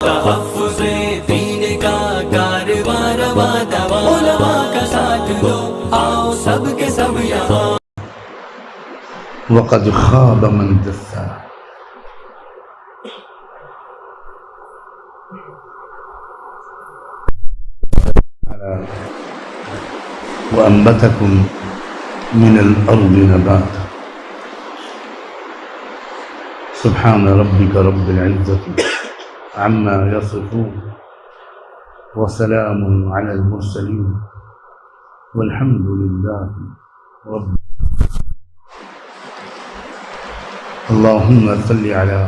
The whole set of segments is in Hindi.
तहफ़्फ़ुज़े दीन का कारवां रवा दवा, उलमा का साथ दो, आओ सब के सब यहाँ। वक़द ख़ाब मन दस्सा, व अंबतकुम मिनल अर्ज़ि नबाता। सुब्हान रब्बिका रब्बिल इज़्ज़ति अम्मा यसिफ़ून व सलामुन अलल मुरसलीन वल्हम्दुलिल्लाहि रब्बिल। अल्लाहुम्मा सल्लि अला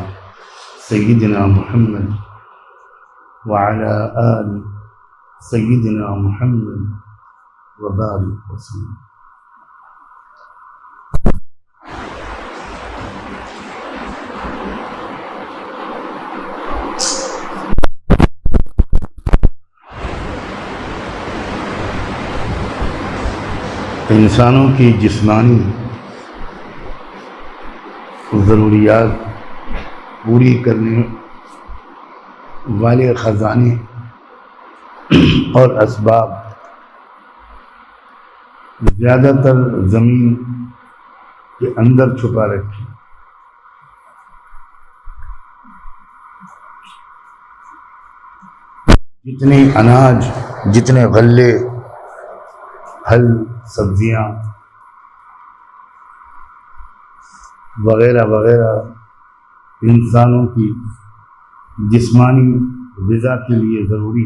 सय्यिदिना मुहम्मद व अला आलि सय्यिदिना मुहम्मद व बारिक वसल्लम। इंसानों की जिस्मानी ज़रूरियात पूरी करने वाले ख़जाने और असबाब ज़्यादातर ज़मीन के अंदर छुपा रखे। जितने अनाज, जितने गल्ले, फल, सब्जियां वगैरह वगैरह इंसानों की जिस्मानी ग़िज़ा के लिए ज़रूरी,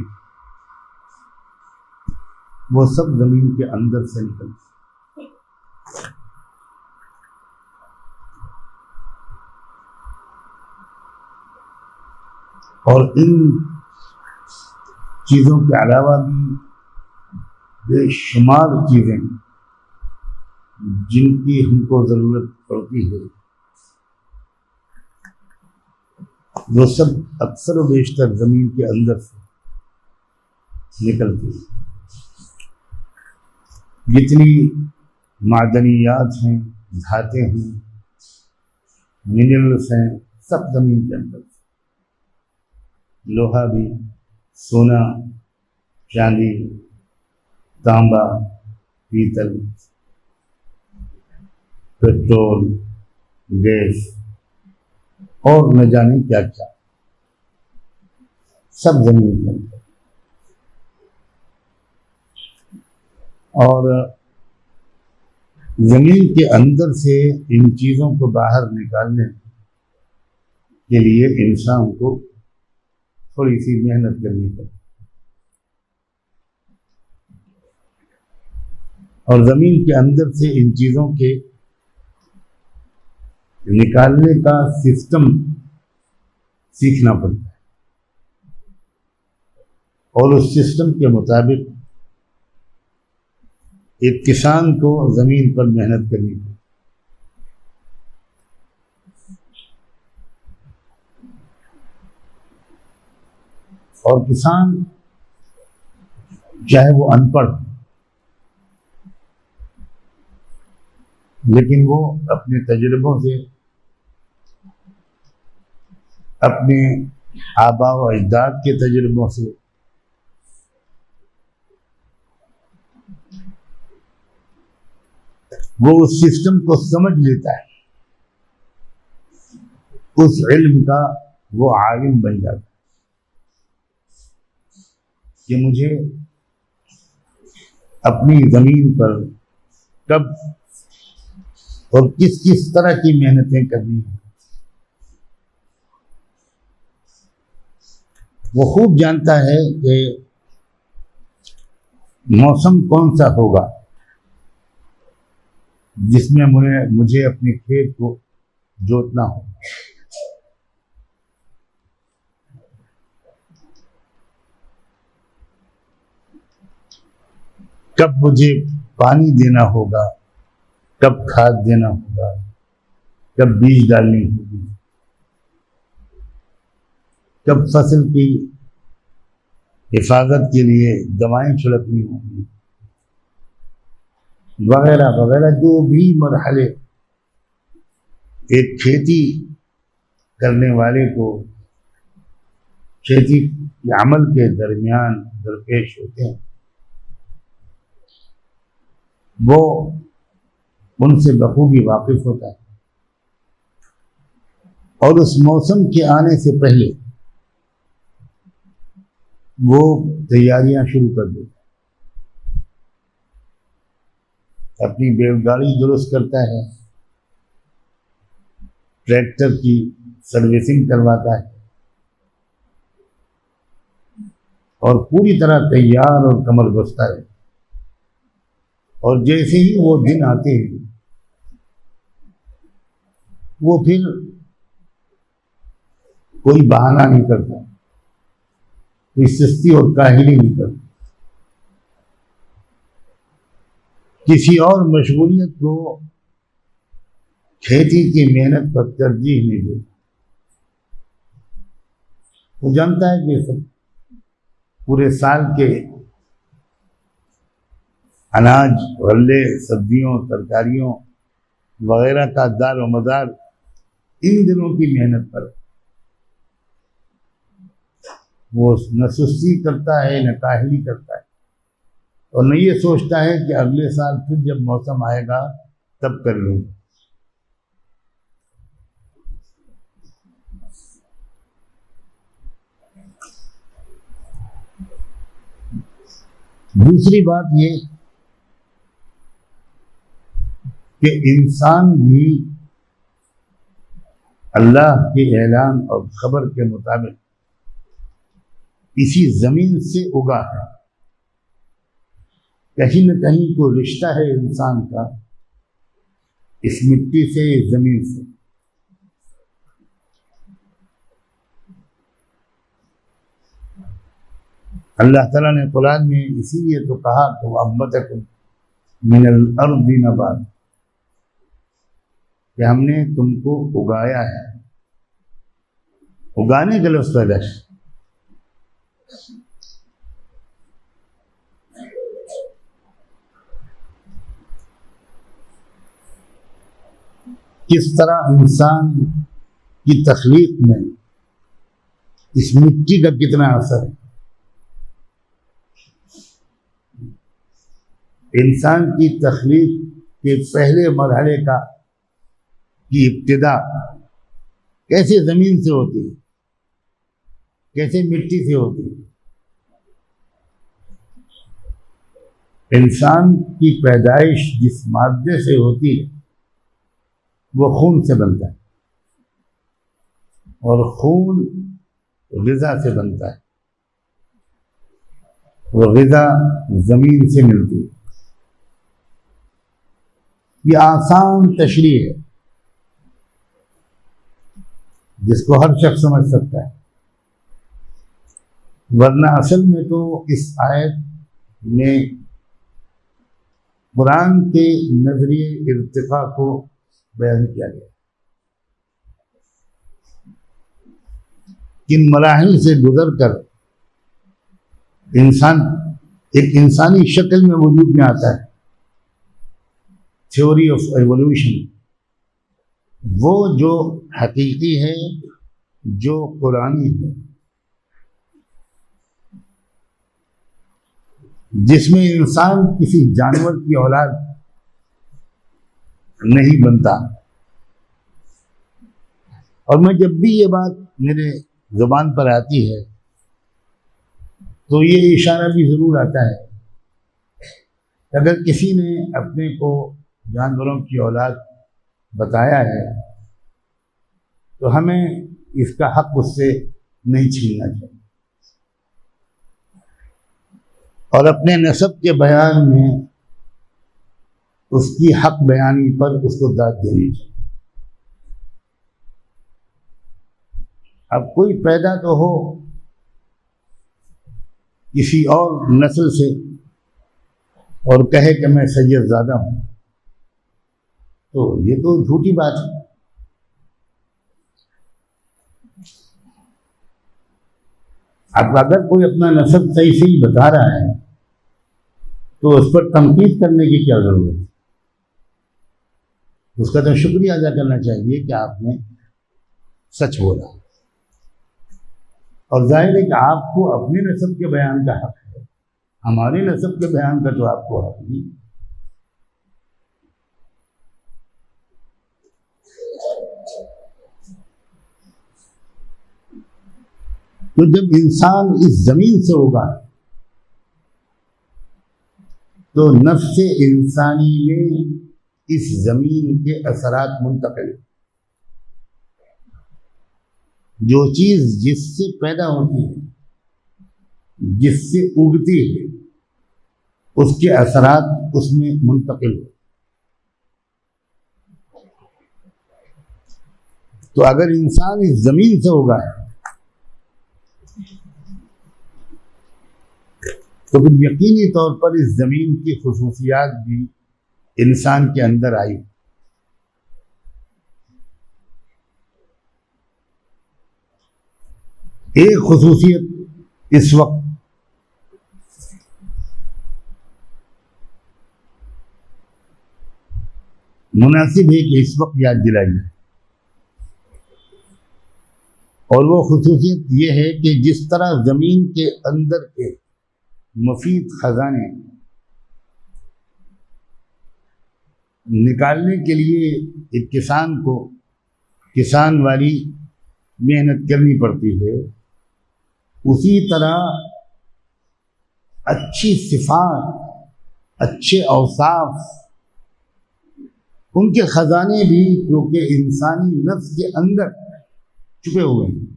वो सब ज़मीन के अंदर से निकलते। और इन चीज़ों के अलावा भी बेशुमार चीज़ें जिनकी हमको ज़रूरत पड़ती है, वो सब अक्सर व बेशतर ज़मीन के अंदर से निकलती है। जितनी मादनियात हैं, धातें हैं, मिनरल्स हैं, सब ज़मीन के अंदर से। लोहा भी, सोना, चांदी, तांबा, पीतल, पेट्रोल, गैस और न जाने क्या क्या, सब ज़मीन के अंदर। और ज़मीन के अंदर से इन चीज़ों को बाहर निकालने के लिए इंसान को थोड़ी सी मेहनत करनी पड़ती। और ज़मीन के अंदर से इन चीज़ों के निकालने का सिस्टम सीखना पड़ता है और उस सिस्टम के मुताबिक एक किसान को ज़मीन पर मेहनत करनी पड़ती। और किसान चाहे वो अनपढ़, लेकिन वो अपने तजुर्बों से, अपने आबा व अजदाद के तजुर्बों से, वो उस सिस्टम को समझ लेता है, उस इल्म का वो आलिम बन जाता है कि मुझे अपनी ज़मीन पर कब और किस किस तरह की मेहनतें करनी है। वो खूब जानता है कि मौसम कौन सा होगा जिसमें मुझे अपने खेत को जोतना हो, कब मुझे पानी देना होगा, कब खाद देना होगा, कब बीज डालनी होगी, कब फसल की हिफाजत के लिए दवाएं छिड़कनी होंगी, वगैरह वगैरह। जो भी मरहले एक खेती करने वाले को खेती के अमल के दरमियान दरपेश होते हैं, वो उनसे बखूबी वाकिफ होता है और उस मौसम के आने से पहले वो तैयारियां शुरू कर देता है। अपनी बैलगाड़ी दुरुस्त करता है, ट्रैक्टर की सर्विसिंग करवाता है और पूरी तरह तैयार और कमर बस्ता है। और जैसे ही वो दिन आते हैं वो फिर कोई बहाना नहीं करता, कोई सुस्ती और काहिली नहीं करता, किसी और मशगूलियत को खेती की मेहनत पर तरजीह नहीं देता। वो जानता है कि सब पूरे साल के अनाज, गल्ले, सब्जियों, तरकारियों वगैरह का दार व मदार इन दिनों की मेहनत पर वो न सुस्ती करता है न काहिली करता है और न ये सोचता है कि अगले साल फिर जब मौसम आएगा तब कर लूँगा। दूसरी बात ये कि इंसान भी अल्लाह के ऐलान और खबर के मुताबिक इसी जमीन से उगा है। कहीं न कहीं को रिश्ता है इंसान का इस मिट्टी से, इस जमीन से। अल्लाह ताला ने कुरान में इसीलिए तो कहा तो अम्बतकुम मिनल अर्दि नबात, कि हमने तुमको उगाया है। उगाने का लफ्ज़ पैदा है। किस तरह इंसान की तख्लीक में इस मिट्टी का कितना असर है। इंसान की तख्लीक के पहले मरहले की इब्तिदा कैसे ज़मीन से होती है, कैसे मिट्टी से होती है। इंसान की पैदाइश जिस मादे से होती है वो खून से बनता है और खून ग़िज़ा से बनता है। वो ग़िज़ा ज़मीन से मिलती है। ये आसान तशरीह है जिसको हर शख्स समझ सकता है, वरना असल में तो इस आयत में कुरान के नजरिए इर्तिका को बयान किया गया। किन मराहिल से गुजर कर इंसान एक इंसानी शक्ल में वजूद में आता है। थ्योरी ऑफ एवोल्यूशन, वो जो हकीकी है, जो कुरानी है, जिसमें इंसान किसी जानवर की औलाद नहीं बनता। और मैं जब भी ये बात मेरे जुबान पर आती है तो ये इशारा भी ज़रूर आता है, अगर किसी ने अपने को जानवरों की औलाद बताया है तो हमें इसका हक उससे नहीं छीनना चाहिए और अपने नस्ब के बयान में उसकी हक बयानी पर उसको दाद देनी चाहिए। अब कोई पैदा तो हो किसी और नस्ल से और कहे कि मैं सैयदजादा हूं, तो ये तो झूठी बात है। अब अगर कोई अपना नस्ब सही सही बता रहा है तो उस पर तनकीद करने की क्या जरूरत है। उसका तो शुक्रिया अदा करना चाहिए कि आपने सच बोला। और जाहिर है कि आपको अपने नस्ब के बयान का हक है, हमारे नस्ब के बयान का तो आपको हक नहीं। तो जब इंसान इस जमीन से होगा तो नफ्स इंसानी में इस जमीन के असरात मुंतकिल, जो चीज जिससे पैदा होती है, जिससे उगती है, उसके असरात उसमें मुंतकिल हो। तो अगर इंसान इस जमीन से होगा तो फिर यकीनी तौर पर इस जमीन की खुसूसियात भी इंसान के अंदर आई। एक खुसूसियत इस वक्त मुनासिब है कि इस वक्त याद दिलाई जाए, और वो खुसूसियत ये है कि जिस तरह जमीन के अंदर के मुफीद खजाने निकालने के लिए एक किसान को किसान वाली मेहनत करनी पड़ती है, उसी तरह अच्छी सिफात, अच्छे औसाफ, उनके खजाने भी क्योंकि इंसानी नफ्स के अंदर छुपे हुए हैं,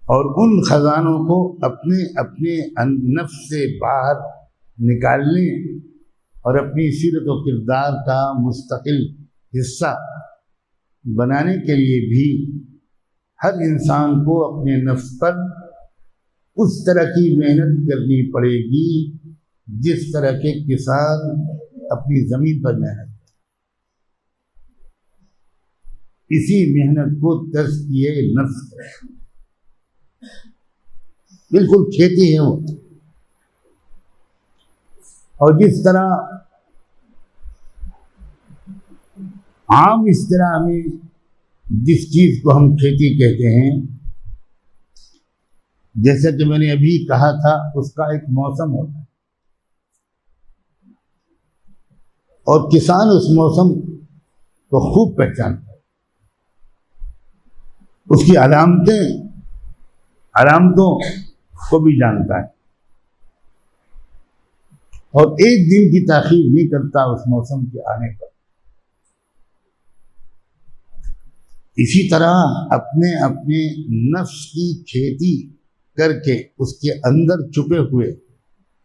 और उन खजानों को अपने अपने नफ्स से बाहर निकालने और अपनी सीरत व किरदार का मुस्तकिल हिस्सा बनाने के लिए भी हर इंसान को अपने नफ्स पर उस तरह की मेहनत करनी पड़ेगी जिस तरह के किसान अपनी जमीन पर मेहनत करते। इसी मेहनत को तज़किये नफ्स, बिल्कुल खेती है वो। और जिस तरह आम इस्तिलाह में जिस चीज को हम खेती कहते हैं, जैसे कि मैंने अभी कहा था, उसका एक मौसम होता है और किसान उस मौसम को खूब पहचानता है, उसकी अलामतों को भी जानता है और एक दिन की ताखीर नहीं करता उस मौसम के आने पर। इसी तरह अपने अपने नफ्स की खेती करके उसके अंदर छुपे हुए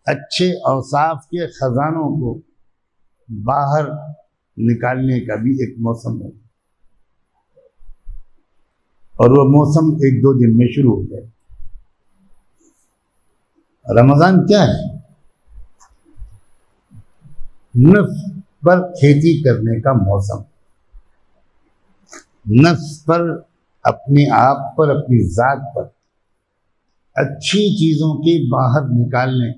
अच्छे औसाफ के खजानों को बाहर निकालने का भी एक मौसम है, और वह मौसम एक दो दिन में शुरू हो जाए। रमजान क्या है? नफ्स पर खेती करने का मौसम, नफ्स पर, अपने आप पर, अपनी जात पर अच्छी चीजों के बाहर निकालने,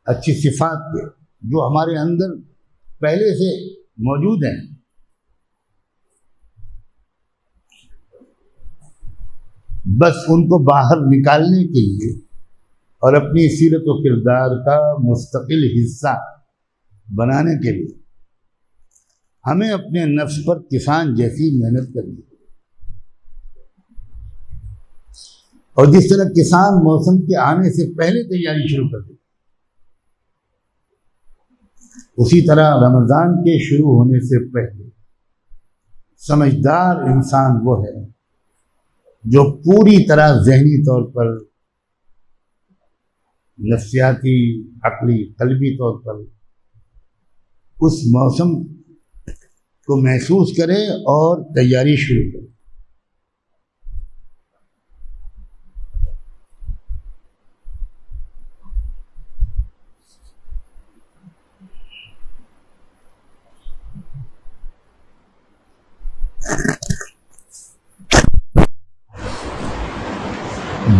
अच्छी सिफात के जो हमारे अंदर पहले से मौजूद हैं, बस उनको बाहर निकालने के लिए और अपनी सीरत व किरदार का मुस्तकिल हिस्सा बनाने के लिए हमें अपने नफ्स पर किसान जैसी मेहनत करनी है। और जिस तरह किसान मौसम के आने से पहले तैयारी शुरू कर देते, उसी तरह रमजान के शुरू होने से पहले समझदार इंसान वो है जो पूरी तरह ज़हनी तौर पर, नफ्सियाती, अक़ली, क़ल्बी तौर पर उस मौसम को महसूस करे और तैयारी शुरू करे।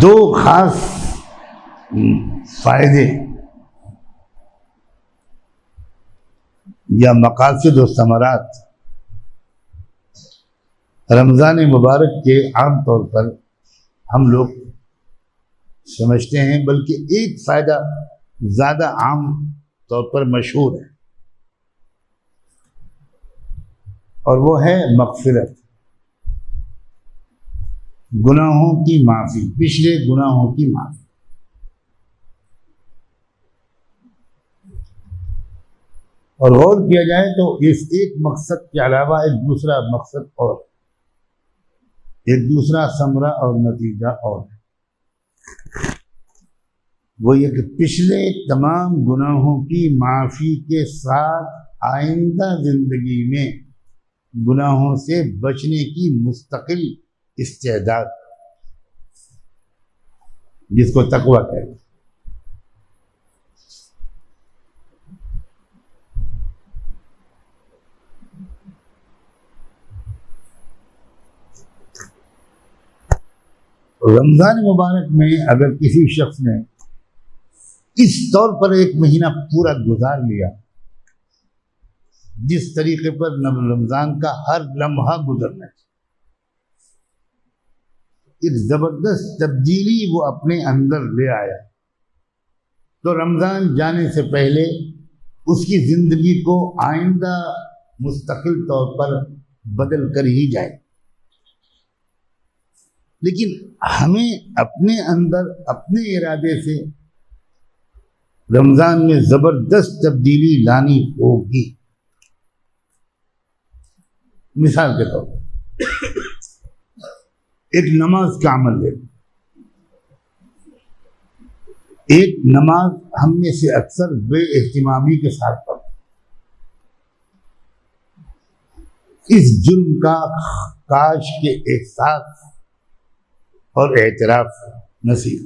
दो खास फायदे या मकासद और समरात रमज़ान मुबारक के आम तौर पर हम लोग समझते हैं, बल्कि एक फायदा ज्यादा आम तौर पर मशहूर है, और वो है मग़फ़िरत, गुनाहों की माफी, पिछले गुनाहों की माफी। और गौर किया जाए तो इस एक मकसद के अलावा एक दूसरा मकसद और एक दूसरा समरा और नतीजा और है, वो ये कि पिछले तमाम गुनाहों की माफी के साथ आइंदा जिंदगी में गुनाहों से बचने की मुस्तकिल इस्तेदाद, जिसको तकवा कहते हैं। रमजान मुबारक में अगर किसी शख्स ने इस तौर पर एक महीना पूरा गुजार लिया, जिस तरीके पर रमजान का हर लम्हा गुजरना चाहिए, एक जबरदस्त तब्दीली वो अपने अंदर ले आया, तो रमजान जाने से पहले उसकी जिंदगी को आइंदा मुस्तकिल तौर पर बदल कर ही जाए। लेकिन हमें अपने अंदर अपने इरादे से रमजान में जबरदस्त तब्दीली लानी होगी। मिसाल के तौर पर एक नमाज का अमल ले, एक नमाज हम में से अक्सर बेएहतिमामी के साथ पढ़ते, इस जुर्म का काश के एहसास और एतराफ नसीब।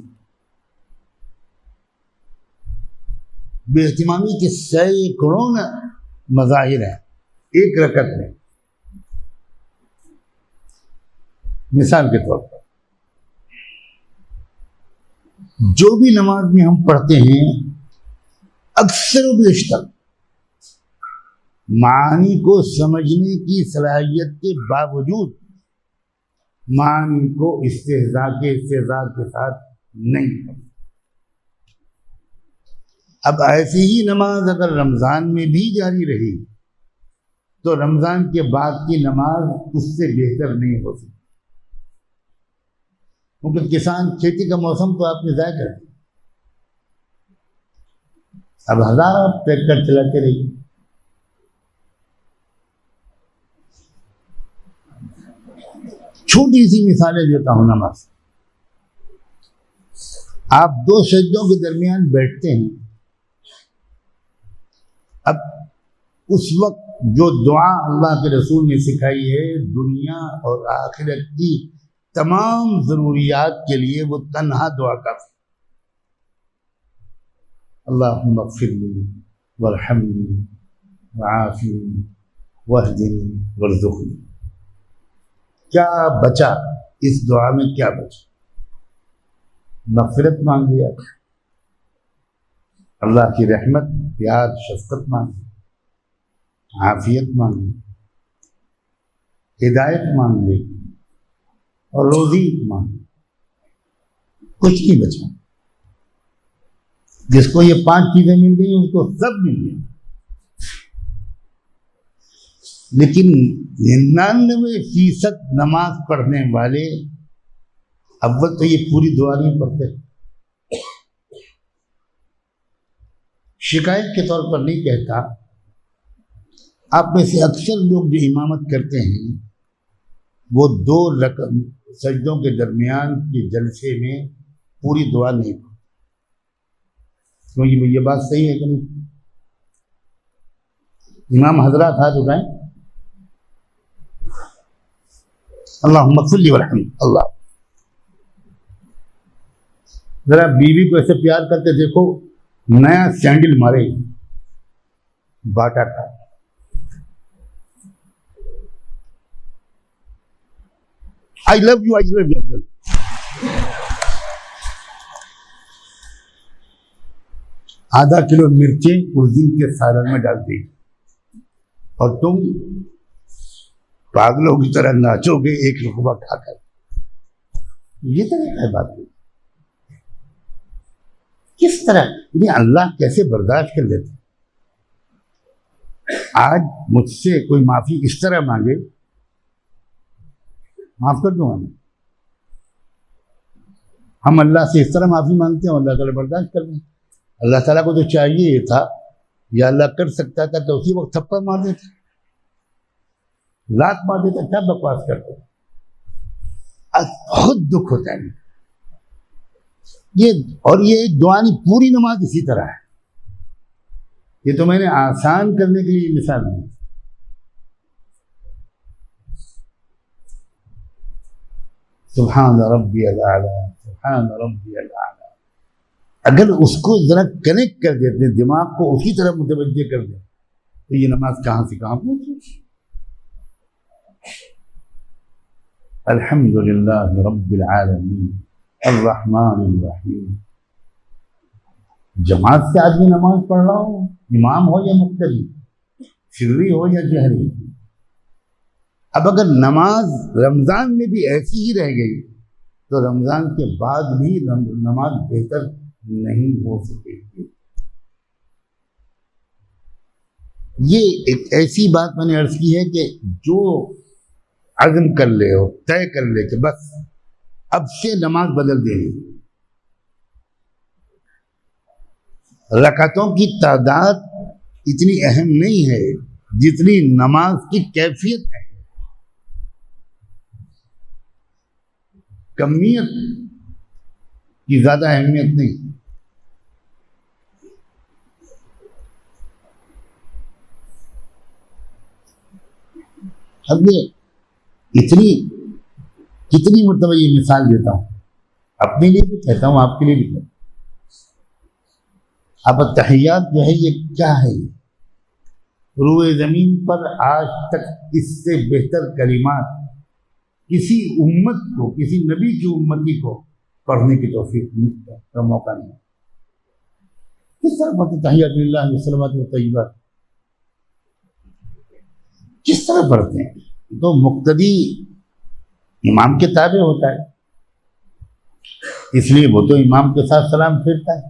बेइहतिमामी के सैकड़ों मज़ाहिर हैं एक रकत में। मिसाल के तौर पर जो भी नमाज में हम पढ़ते हैं, अक्सर बेशतर मानी को समझने की सलाहियत के बावजूद मानी को इस्तेज़ा के साथ नहीं पढ़ते। अब ऐसी ही नमाज अगर रमजान में भी जारी रही तो रमजान के बाद की नमाज उससे बेहतर नहीं हो सकती, क्योंकि किसान खेती का मौसम तो आपने ज़ाया कर दिया। अब हज़ारों ट्रैक्टर चलाते रहिए, छोटी सी मिसालें देता हूं नमाज। आप दो सजदों के दरमियान बैठते हैं, अब उस वक्त जो दुआ अल्लाह के रसूल ने सिखाई है दुनिया और आखिरत की तमाम ज़रूरियात के लिए, वो तन्हा दुआ काफ़ी। अल्लाहुम्मा ग़फ़िरली वरहमनी वआफ़िनी वहदिनी वरज़ुक़नी। क्या बचा इस दुआ में, क्या बचा? मग़फ़िरत मांग लिया, अल्लाह की रहमत, प्यार, शफ़क़त मांगी, आफियत मांगी, हिदायत मांग ली और रोज़ी मांगी, कुछ नहीं बचा। जिसको ये 5 चीज़ें मिल गई उसको सब मिल गई, लेकिन 99% नमाज पढ़ने वाले अव्वल तो ये पूरी दुआ नहीं पढ़ते। शिकायत के तौर पर नहीं कहता, आप में से अक्सर लोग जो इमामत करते हैं वो 2 सजदों के दरमियान के जलसे में पूरी दुआ नहीं पढ़ते। क्योंकि ये बात सही है कि नहीं? इमाम हजरात हाथ उठाएं। अल्लाहुम्मा ग़फ़िरली वरहमनी। अल्लाह, जरा बीवी को ऐसे प्यार करके देखो, नया सैंडल मारे बाटा का। I love you, I love you. आधा किलो मिर्चें उस दिन के सालन में डाल दी और तुम पागलों की तरह नाचोगे एक रुकबा खाकर। ये तरीका है बात की। किस तरह यानी अल्लाह कैसे बर्दाश्त कर लेते। आज मुझसे कोई माफी इस तरह मांगे, माफ कर दूंगा मैं। हम अल्लाह से इस तरह माफी मांगते हैं, अल्लाह ताला बर्दाश्त कर लें। अल्लाह ताला को तो चाहिए ये था, या अल्लाह कर सकता था तो उसी वक्त थप्पड़ मार देता, लात मार देता, क्या बकवास करते। आज बहुत दुख होता है ये। और ये दुआनी पूरी नमाज इसी तरह है। ये तो मैंने आसान करने के लिए मिसाल दी। सुभान रब्बियल आला, सुभान रब्बियल आला। अगर उसको जरा कनेक्ट कर देते, दिमाग को उसी तरह मुतवज्जे कर दे, तो ये नमाज कहां से कहां पहुंची। अल्हम्दुलिल्लाह रब्बिल आलमीन अर्रहमानिर रहीम। जमात से आदमी नमाज पढ़ रहा हो, इमाम हो या मुक्तदी, सिर्री हो या जहरी। अब अगर नमाज रमजान में भी ऐसी ही रह गई तो रमजान के बाद भी नमाज बेहतर नहीं हो सकेगी। ये एक ऐसी बात मैंने अर्ज की है कि जो अज़्म कर ले हो, तय कर ले कि बस अब से नमाज बदल देनी। रकातों की तादाद इतनी अहम नहीं है जितनी नमाज की कैफियत है। कमियत की ज्यादा अहमियत नहीं। अब ये इतनी कितनी मतलब ये मिसाल देता हूं, अपने लिए भी कहता हूं, आपके लिए भी कहता हूं। अब तहियात जो है ये क्या है, रूए जमीन पर आज तक इससे बेहतर कलिमात किसी उम्मत को, किसी नबी की उम्मती को पढ़ने की तौफीक का मौका नहीं। किस तरह पढ़ते तहियात लिल्लाह व सलावत व तय्यिबात, किस तरह पढ़ते हैं। तो मुक्तदी इमाम के ताबे होता है, इसलिए वो तो इमाम के साथ सलाम फेरता है।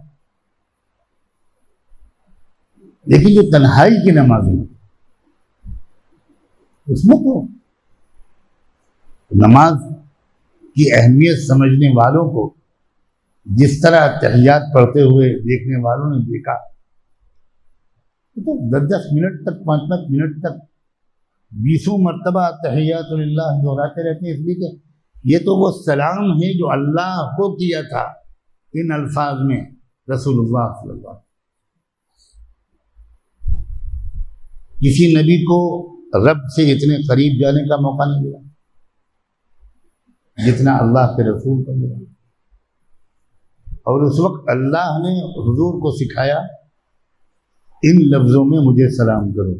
लेकिन जो तन्हाई की नमाज है उसमें तो नमाज की अहमियत समझने वालों को जिस तरह तहियात पढ़ते हुए देखने वालों ने देखा, तो 10-10 मिनट तक, 5-5 मिनट तक 20 मरतबा तहियातुल्लाह दोहराते रहते हैं। इसलिए कि ये तो वो सलाम है जो अल्लाह को किया था इन अल्फाज में रसूलुल्लाह सल्लल्लाहु अलैहि वसल्लम। किसी नबी को रब से इतने करीब जाने का मौका नहीं मिला जितना अल्लाह के रसूल को मिला। और उस वक्त अल्लाह ने हुजूर को सिखाया, इन लफ्जों में मुझे सलाम करो।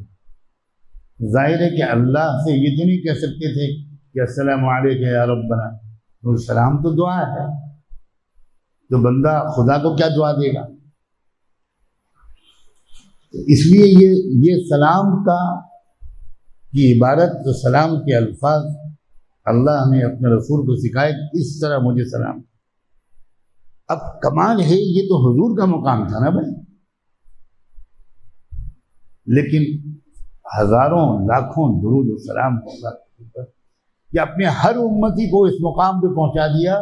जाहिर है कि अल्लाह से ये तो नहीं कह सकते थे कि अस्सलामु अलैका या रब्बना, तो सलाम तो दुआ है, तो बंदा खुदा को क्या दुआ देगा। इसलिए ये सलाम का की इबारत, तो सलाम के अल्फाज अल्लाह ने अपने रसूल को सिखाए, इस तरह मुझे सलाम। अब कमाल है, ये तो हुजूर का मुकाम था ना भाई, लेकिन हजारों लाखों दुरूद और सलाम कि अपने हर उम्मती को इस मुकाम पे पहुंचा दिया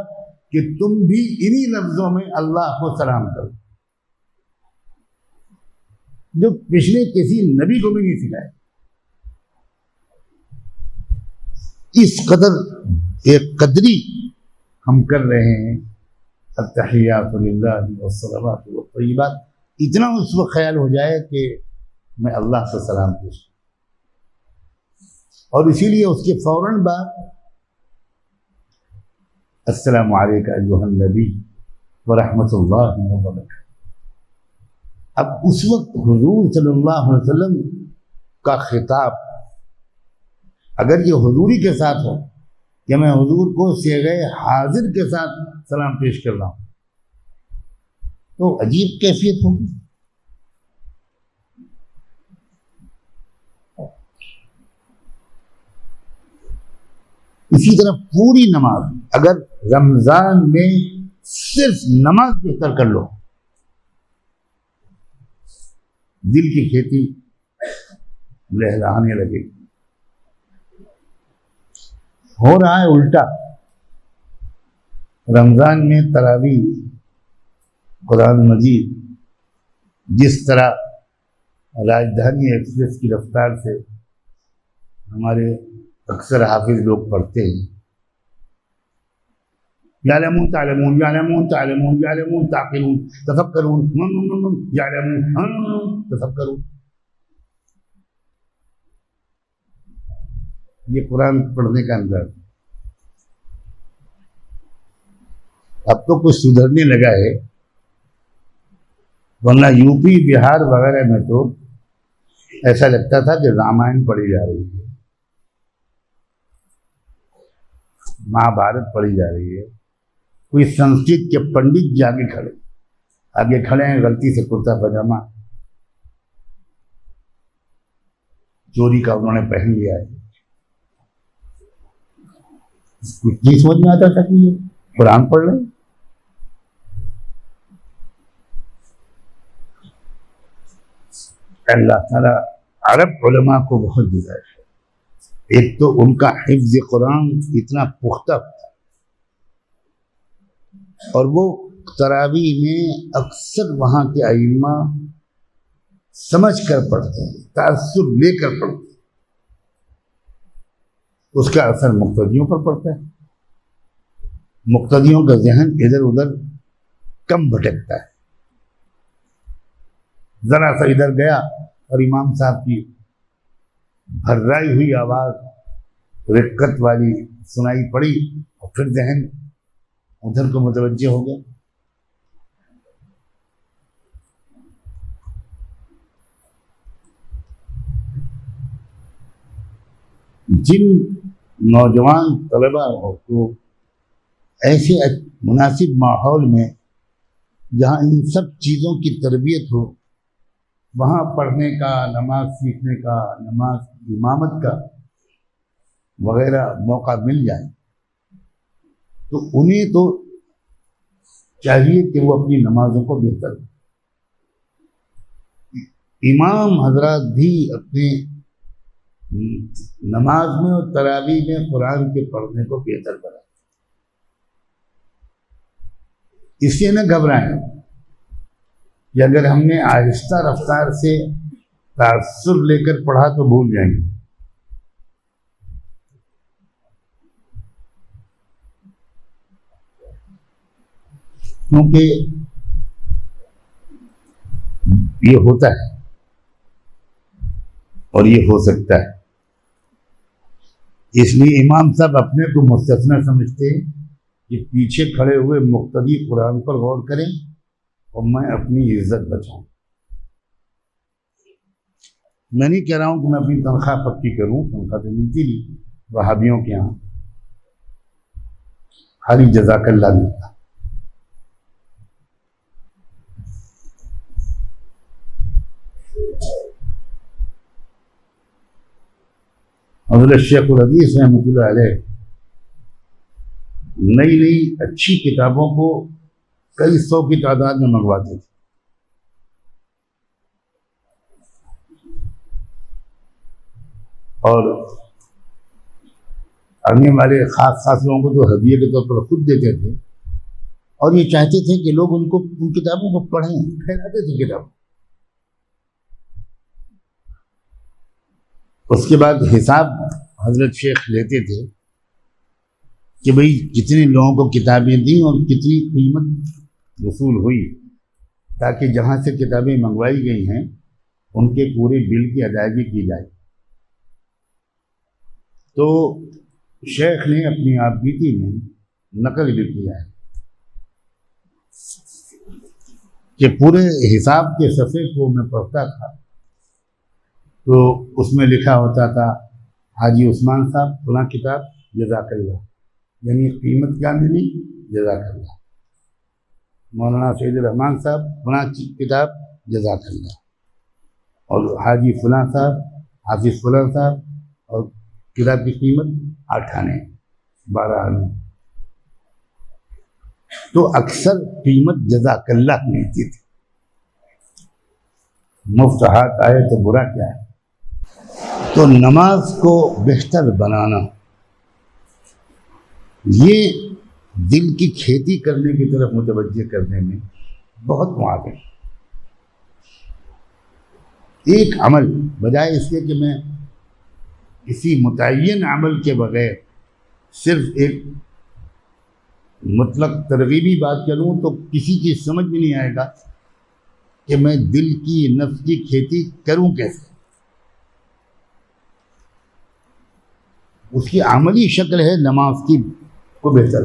कि तुम भी इन्हीं लफ्जों में अल्लाह को सलाम करो, जो पिछले किसी नबी को भी नहीं सिखाया। इस कदर एक कदरी हम कर रहे हैं अत्तहियातु लिल्लाहि वस्सलावातु वत्तय्यिबात। इतना उस वक्त ख्याल हो जाए कि मैं अल्लाह से सलाम पूछ, और इसीलिए उसके फौरन बाद अस्सलामु अलैका अय्युहन नबी व रहमतुल्लाहि व बरकातहू। अब उस वक्त हुजूर सल्लल्लाहु अलैहि वसल्लम का खिताब अगर ये हुजूरी के साथ हो कि मैं हुजूर को सीगे हाजिर के साथ सलाम पेश कर रहा हूं, तो अजीब कैफियत होगी। इसी तरह पूरी नमाज, अगर रमजान में सिर्फ नमाज बेहतर कर लो, दिल की खेती लहराने लगेगी। हो रहा है उल्टा। रमजान में तरावी, कुरान मजीद जिस तरह राजधानी एक्सप्रेस की रफ्तार से हमारे अक्सर हाफिज लोग पढ़ते हैं, यालमून तालमून यालमून तालमून यालमून ताक़िलून तफक्करून यालमून तफक्करून, ये कुरान पढ़ने का अंदाज। अब तो कुछ सुधरने लगा है, वरना यूपी बिहार वगैरह में तो ऐसा लगता था कि रामायण पढ़ी जा रही है, महाभारत पढ़ी जा रही है। कोई संस्कृत के पंडित जी आगे खड़े हैं, गलती से कुर्ता पजामा चोरी का उन्होंने पहन लिया है। कुछ नहीं समझ में आता था कि ये कुरान पढ़ रहे। अल्लाह ताला अरब उलमा को बहुत गुजारिश है। एक तो उनका हिफ्ज़ कुरान इतना पुख्ता था, और वो तरावी में अक्सर वहाँ के आइम्मा समझ कर पढ़ते हैं, तासुर लेकर पढ़ते हैं, उसका असर मुक्तदियों पर पड़ता है। मुक्तदियों का जहन इधर उधर कम भटकता है। जरा सा इधर गया और इमाम साहब की भर्राई हुई आवाज रिक्कत वाली सुनाई पड़ी, और फिर जहन उधर को मुतवज्जे हो गया। जिन नौजवान तलबा को ऐसे मुनासिब माहौल में जहाँ इन सब चीज़ों की तरबियत हो, वहाँ पढ़ने का, नमाज सीखने का, नमाज इमामत का वगैरह मौका मिल जाए, तो उन्हें तो चाहिए कि वो अपनी नमाजों को बेहतर, इमाम हजरात भी अपने नमाज में और तरावी में कुरान के पढ़ने को बेहतर बनाए। इससे न घबराएं कि अगर हमने आहिस्ता रफ्तार से तासुर लेकर पढ़ा तो भूल जाएंगे। क्योंकि ये होता है और ये हो सकता है, इसलिए इमाम साहब अपने को मुस्तस्ना समझते हैं कि पीछे खड़े हुए मुक्तदी कुरान पर गौर करें और मैं अपनी इज्जत बचाऊं। मैं नहीं कह रहा हूं कि मैं अपनी तनख्वाह पक्की करूं, तनख्वाह तो मिलती नहीं वहाबियों के यहाँ, खाली जज़ाकल्लाह मिलता। हज़रत शेखुल हदीस रहमतुल्लाह अलैह नई नई अच्छी किताबों को कई 100 की तादाद में मंगवाते थे, और आने वाले खास लोगों को तो हदिये के तौर पर खुद देते थे, और ये चाहते थे कि लोग उन किताबों को पढ़ें, फैलाते थे किताब। उसके बाद हिसाब हजरत शेख लेते थे कि भाई कितने लोगों को किताबें दी और कितनी कीमत वसूल हुई, ताकि जहाँ से किताबें मंगवाई गई हैं उनके पूरे बिल की अदायगी की जाए। तो शेख ने अपनी आपबीती में नकल भी किया है कि पूरे हिसाब के सफ़े को मैं पढ़ता था तो उसमें लिखा होता था हाजी उस्मान साहब पुना किताब जज़ाकल्लाह, यानी कीमत क्या मिली जज़ाकल्लाह। मौलाना सैयद रहमान साहब पुना किताब जज़ाकल्लाह, और हाजी फुला साहब हाफिज फुला साहब और किताब की कीमत 8 आने। बहरहाल तो अक्सर कीमत जज़ाकल्लाह मिलती थी। मुफ्त हाथ आए तो बुरा क्या है। तो नमाज को बेहतर बनाना, ये दिल की खेती करने की तरफ मुतवज्जे करने में बहुत मुआविन। एक अमल बजाय इसके कि मैं किसी मुतय्यन अमल के बगैर सिर्फ एक मुतलक तरगीबी बात करूँ तो किसी की समझ में नहीं आएगा कि मैं दिल की नफ्स की खेती करूँ कैसे। उसकी अमली शक्ल है नमाज की को बेहतर।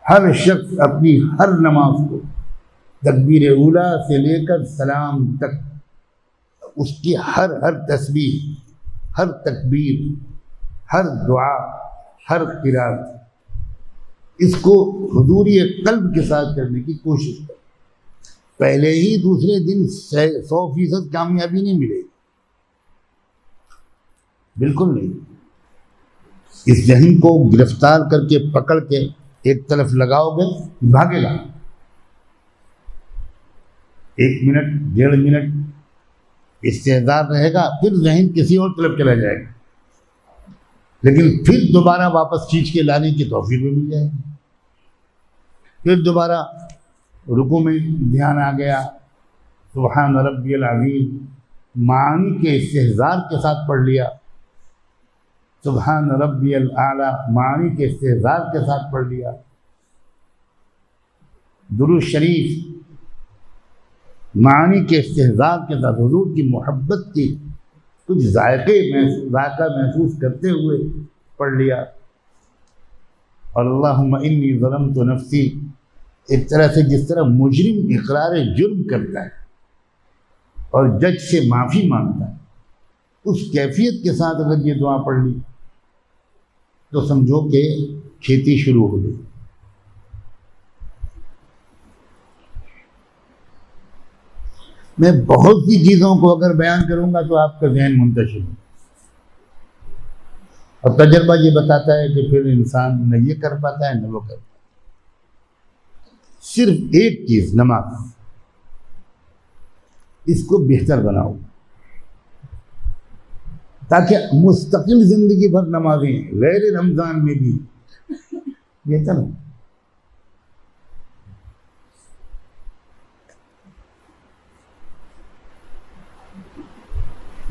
हर शख्स अपनी हर नमाज को तकबीर उला से लेकर सलाम तक उसकी हर तस्बीह, हर तकबीर, हर दुआ, हर क़िरात, इसको हुजूरी क़ल्ब के साथ करने की कोशिश करें। पहले ही दूसरे दिन 100% कामयाबी नहीं मिलेगी, बिल्कुल नहीं। इस जहन को गिरफ्तार करके पकड़ के एक तरफ लगाओगे, भागेगा। 1 मिनट 1.5 मिनट इस्तेदार रहेगा, फिर जहन किसी और तरफ चला जाएगा, लेकिन फिर दोबारा वापस खींच के लाने की तौफीक भी मिल जाएगी। फिर दोबारा रुकू में ध्यान आ गया, सुब्हान रब्बियल अज़ीम मानी के इस्तेहज़ार के साथ पढ़ लिया, सुब्हान रब्बियल आला मानी के इस्तेहज़ार के साथ पढ़ लिया, दुरूद शरीफ मानी के इस्तेहज़ार के साथ हुजूर की मोहब्बत की कुछ जायका महसूस करते हुए पढ़ लिया। और अल्लाहुम्मा इन्नी ज़लमतु नफ़्सी, एक तरह से जिस तरह मुजरिम इक़रार जुर्म करता है और जज से माफ़ी मांगता है, उस कैफियत के साथ अगर ये दुआ पढ़ ली तो समझो कि खेती शुरू हो गई। मैं बहुत सी चीज़ों को अगर बयान करूंगा तो आपका जहन मुंतशिर हो, और तजर्बा ये बताता है कि फिर इंसान न ये कर पाता है न वो कर पाता है। सिर्फ एक चीज़, नमाज, इसको बेहतर बनाओ ताकि मुस्तकिल ज़िंदगी भर नमाजें गैर रमज़ान में भी बेहतर हो।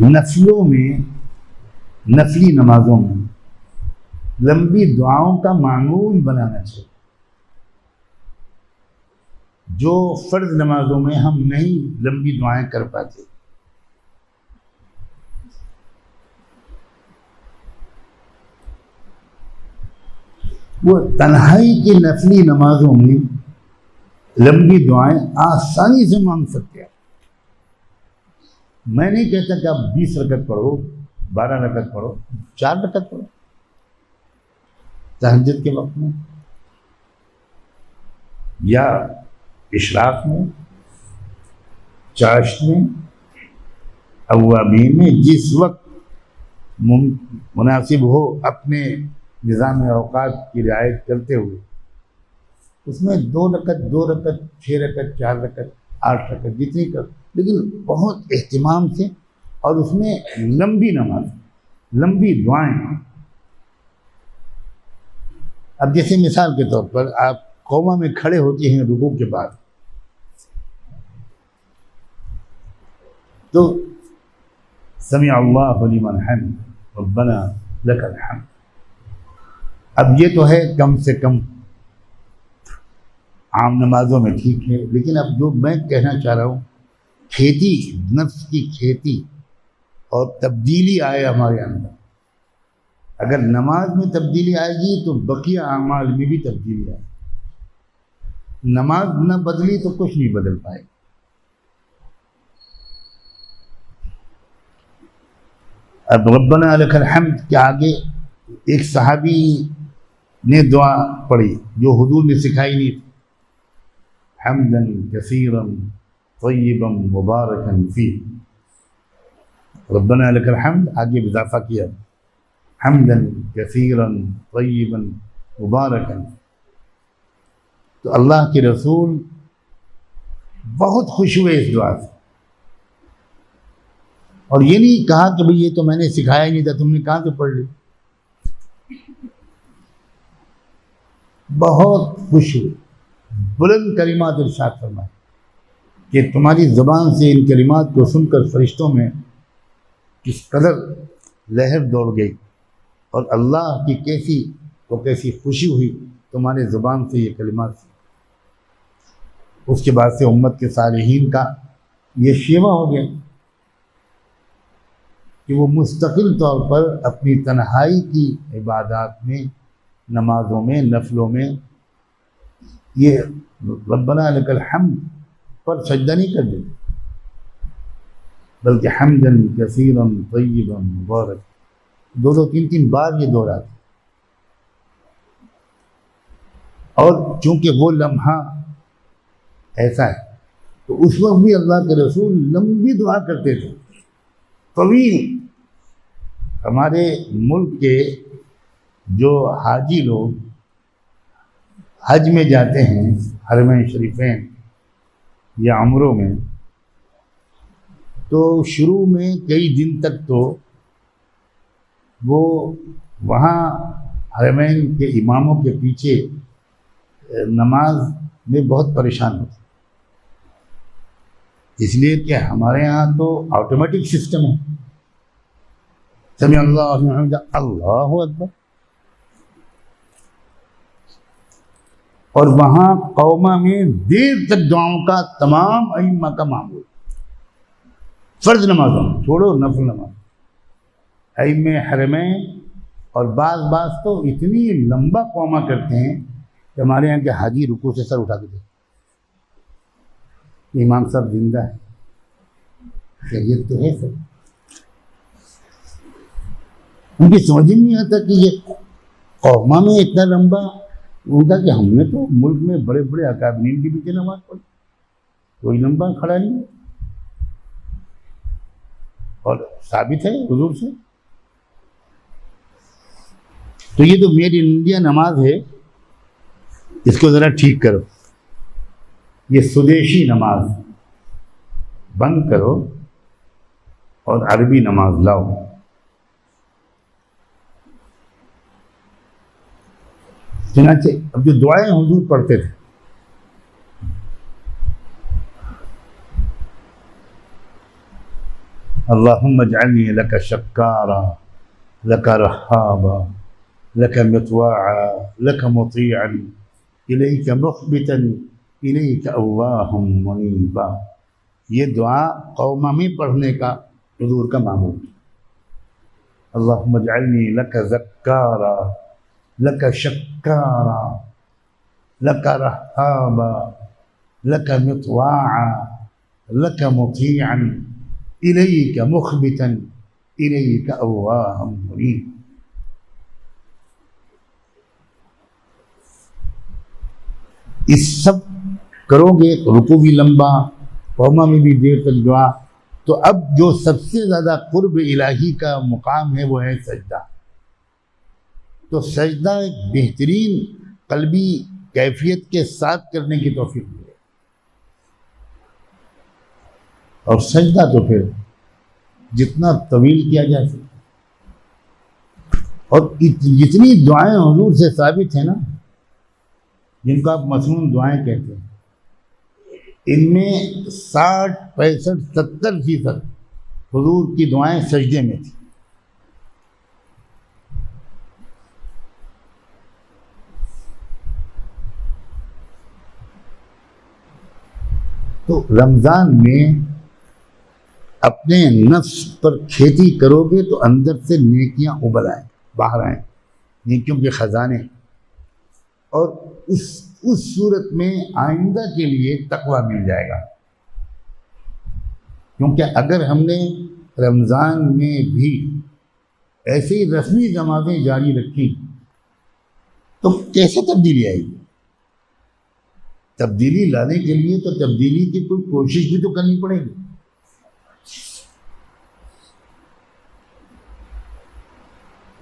नफलों में, नफली नमाजों में लंबी दुआओं का मामूल बनाना चाहिए, जो फ़र्ज नमाजों में हम नहीं लंबी दुआएं कर पाते। वो तन्हाई की नफली नमाजों में लंबी दुआएं आसानी से मांग सकते हैं। मैं नहीं कहता कि आप 20 रकत पढ़ो, 12 रकत पढ़ो, 4 रकत पढ़ो तहज्जुद के वक्त में या इशराक में, चाश्त में, अव्वाबीन में, जिस वक्त मुनासिब हो अपने निज़ाम औक़ात की रियायत करते हुए उसमें 2 रकत, 2 रकत, 6 रकत, 4 रकत, 8 रकत, जितनी कर, लेकिन बहुत एहतिमाम से, और उसमें लंबी नमाज, लंबी दुआएं। अब जैसे मिसाल के तौर पर आप कौमा में खड़े होते हैं रुकू के बाद, तो समी अल्लाहु लिमन हमिद रब्बना लकल हम्द। अब ये तो है कम से कम आम नमाजों में ठीक है, लेकिन अब जो मैं कहना चाह रहा हूँ, खेती, नफ्स की खेती और तब्दीली आए हमारे अंदर। अगर नमाज में तब्दीली आएगी तो बकिया अमाल में भी तब्दीली आएगी। नमाज न बदली तो कुछ नहीं बदल पाएगा। अब रब्बना लकल हम्द के आगे एक सहाबी ने दुआ पढ़ी जो हुजूर ने सिखाई नहीं थी, हम्दन कसीरन तय्यबन मुबारकन फी, रब्बना लकल हम्द आगे इजाफा किया, हम्दन कसीरन तय्यबन मुबारकन। तो अल्लाह के रसूल बहुत खुश हुए इस दुआ से, और ये नहीं कहा कि भाई ये तो मैंने सिखाया ही नहीं था, तुमने कहाँ से पढ़ ली। बहुत खुश हुए, बुलंद कलिमात इरशाद फरमाए कि तुम्हारी ज़बान से इन कलिमात को सुनकर फरिश्तों में किस कदर लहर दौड़ गई, और अल्लाह की कैसी खुशी हुई तुम्हारे ज़ुबान से ये कलिमात। उसके बाद से उम्मत के सालिहीन का ये शेवा हो गया कि वो मुस्तकिल तौर पर अपनी तन्हाई की इबादत में, नमाज़ों में, नफलों में ये रब्बना लकल हम्द पर सजदा नहीं कर देते, बल्कि हम्दन कसीरन तय्यबन मुबारक, दो तीन बार ये दोहराते। और चूंकि वो लम्हा ऐसा है, तो उस वक्त भी अल्लाह के रसूल लंबी दुआ करते थे, तवील। हमारे मुल्क के जो हाजी लोग हज में जाते हैं, हरमैन शरीफैन या उम्रों में, तो शुरू में कई दिन तक तो वो वहाँ हरमैन के इमामों के पीछे नमाज में बहुत परेशान होते, इसलिए कि हमारे यहाँ तो ऑटोमेटिक सिस्टम है, समी अल्लाहु अकबर, और वहाँ कौमा में देर तक दुआओं का तमाम अइम्मा का मामूल, फर्ज नमाजों छोड़ो नफल नमाज, अइम्मे हरमैन और बाज़ तो इतनी लंबा कौमा करते हैं कि हमारे यहाँ के हाजी रुकू से सर उठा के देखते, इमाम साहब जिंदा है, खैरियत तो है सर। उनकी समझ ही नहीं आता कि ये कौमा में इतना लंबा, उनका कि हमने तो मुल्क में बड़े बड़े अकाबरीन के पीछे नमाज पढ़ी, कोई लंबा खड़ा नहीं है, और साबित है हुजूर से। तो ये तो मेड इन इंडिया नमाज है, इसको ज़रा ठीक करो, ये स्वदेशी नमाज बंद करो और अरबी नमाज लाओ। चुनाचे अब जो दुआएं हुजूर पढ़ते थे, अल्लाहुम्मा जअलनी लका शक्कारा लका रहाबा लका मुतवाआ लका मुतीअन इलैका मुख़बितन इलैका अव्वाहुम मुनीबा। ये दुआ कौमा में पढ़ने का हुजूर का मामूल। अल्लाहुम्मा जअलनी लका ज़क्कारा लका शक्कारा लका रहाबा लका मुतवाआ लका मुतीअन इलैका मुख़बितन इलैका अव्वाहुम मुनीब। इस सब करोगे तो रुकू भी लंबा, कौमा में भी देर तक दुआ। तो अब जो सबसे ज़्यादा कुर्ब इलाही का मुकाम है वो है सजदा। तो सजदा एक बेहतरीन कल्बी कैफियत के साथ करने की तौफीक मिले, और सजदा तो फिर जितना तवील किया जा सके, और जितनी दुआएं हुजूर से साबित है ना, जिनको आप मसनून दुआएं कहते हैं, इनमें 60, 65, 70% हुजूर की दुआएं सजदे में थी। तो रमज़ान में अपने नफ्स पर खेती करोगे तो अंदर से नेकियां उबल आए, बाहर आए, नेकियों के ख़जाने, और उस सूरत में आइंदा के लिए तकवा मिल जाएगा। क्योंकि अगर हमने रमज़ान में भी ऐसे ही रस्मी नमाज़ें जारी रखी तो कैसे तब्दीली आएगी? तब्दीली लाने के लिए तो तब्दीली की कोई कोशिश भी तो करनी पड़ेगी।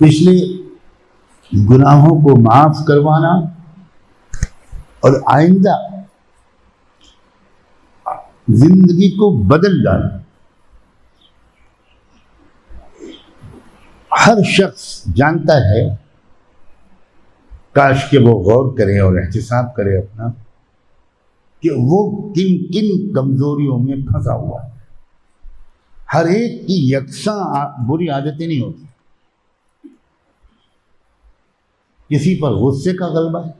पिछले गुनाहों को माफ करवाना और आइंदा जिंदगी को बदल डालना। हर शख्स जानता है, काश के वो गौर करे और एहतिसाब करे अपना, कि वो किन किन कमजोरियों में फंसा हुआ है। हर एक की यकसा बुरी आदतें नहीं होती। किसी पर गुस्से का गलबा है।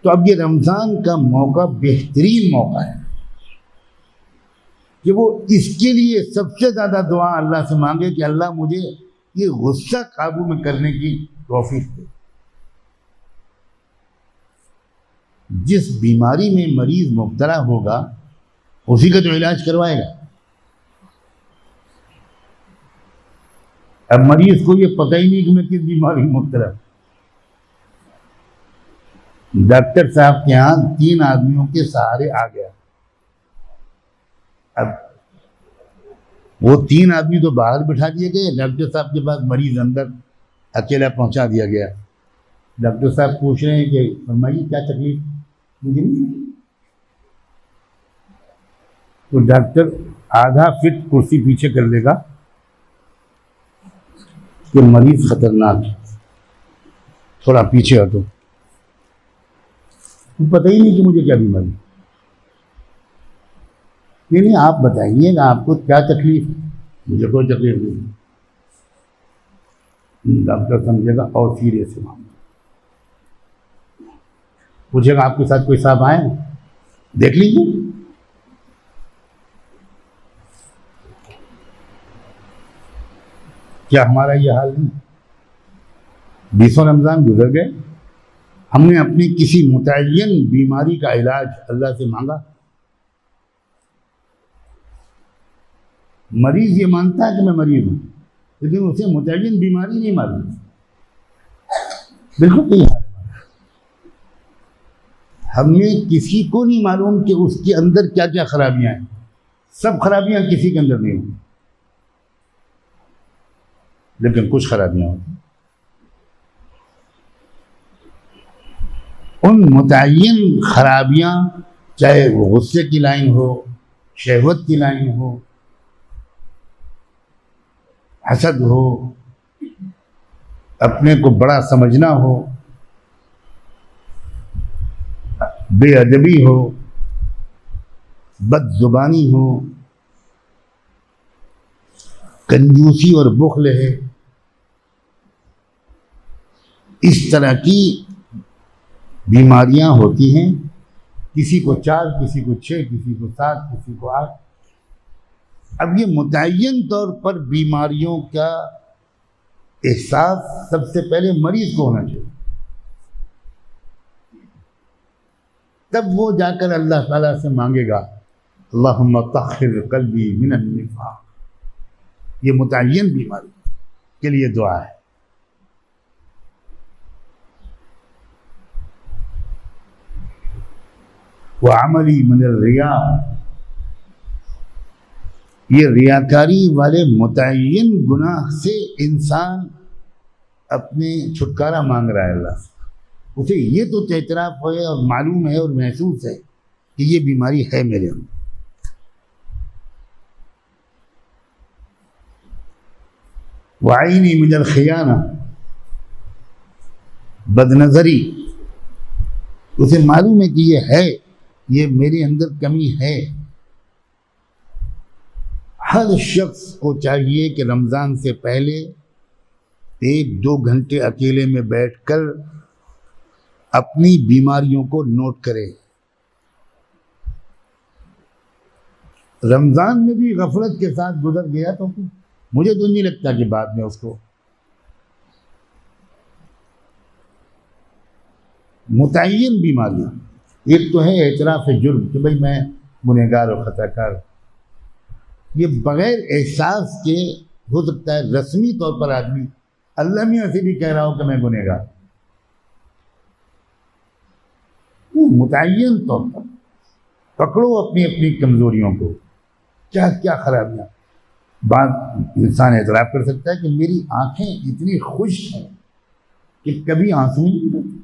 तो अब ये रमज़ान का मौका बेहतरीन मौका है कि वो इसके लिए सबसे ज़्यादा दुआ अल्लाह से मांगे कि अल्लाह मुझे ये गुस्सा काबू में करने की तौफीक दे। जिस बीमारी में मरीज मुब्तला होगा उसी का जो इलाज करवाएगा। अब मरीज को ये पता ही नहीं कि मैं किस बीमारी में मुब्तला। डॉक्टर साहब के यहाँ 3 आदमियों के सहारे आ गया। अब वो 3 आदमी तो बाहर बिठा दिए गए, डॉक्टर साहब के पास मरीज अंदर अकेला पहुंचा दिया गया। डॉक्टर साहब पूछ रहे हैं कि फरमाइए क्या तकलीफ? मुझे नहीं। तो डॉक्टर आधा फिट कुर्सी पीछे कर लेगा कि मरीज खतरनाक है, थोड़ा पीछे हटो। तो पता ही नहीं कि मुझे क्या बीमारी। नहीं, आप बताइए आपको क्या तकलीफ है? मुझे कोई तकलीफ नहीं। डॉक्टर समझेगा और सीरियस है मामला। पूछेगा आपके साथ कोई साहब आए, देख लीजिए। क्या हमारा ये हाल नहीं? 20 रमज़ान गुजर गए, हमने अपनी किसी मुतय्यन बीमारी का इलाज अल्लाह से मांगा। मरीज ये मानता है कि मैं मरीज हूं, लेकिन उसे मुतय्यन बीमारी नहीं मालूम। बिल्कुल नहीं हाल है। हमें किसी को नहीं मालूम कि उसके अंदर क्या क्या खराबियां हैं। सब खराबियां किसी के अंदर नहीं होती, लेकिन कुछ खराबियां होती। उन मुतय्यन खराबियां, चाहे वो गुस्से की लाइन हो, शहवत की लाइन हो, हसद हो, अपने को बड़ा समझना हो, बेअदबी हो, बदजुबानी हो, कंजूसी और बुखल है, इस तरह की बीमारियां होती हैं। किसी को 4, किसी को 6, किसी को 7, किसी को 8। अब ये मुतय्यन तौर पर बीमारियों का एहसास सबसे पहले मरीज को होना चाहिए। तब वो जाकर अल्लाह ताला से मांगेगा, अल्लाहुम्मा तहिर कल्बी मिनन निफाक। ये मुतय्यन बीमारी के लिए दुआ है। वह अमली मिनल रिया, ये रियाकारी वाले मुतय्यन गुनाह से इंसान अपने छुटकारा मांग रहा है अल्लाह से। उसे ये तो एतराफ़ है और मालूम है और महसूस है कि ये बीमारी है मेरे अंदर। वाइनी मिनल खियाना, बदनज़री, उसे मालूम है कि ये है, ये मेरे अंदर कमी है। हर शख्स को चाहिए कि रमज़ान से पहले 1-2 घंटे अकेले में बैठकर अपनी बीमारियों को नोट करे। रमज़ान में भी गफलत के साथ गुजर गया तो मुझे तो नहीं लगता कि बाद में उसको मुतय्यन बीमारियां, एक तो है एतराफ़ जुर्म कि भाई मैं गुनहगार और खताकार। ये बगैर एहसास के हो सकता है रस्मी तौर पर आदमी अल्लाह मियां से भी कह रहा हो कि मैं गुनहगार। मुतय्यन तौर पर पकड़ो अपनी अपनी कमजोरियों को, क्या क्या खराबियां। बात इंसान एतराफ़ कर सकता है कि मेरी आंखें इतनी खुश हैं कि कभी आंसू नहीं निकलते।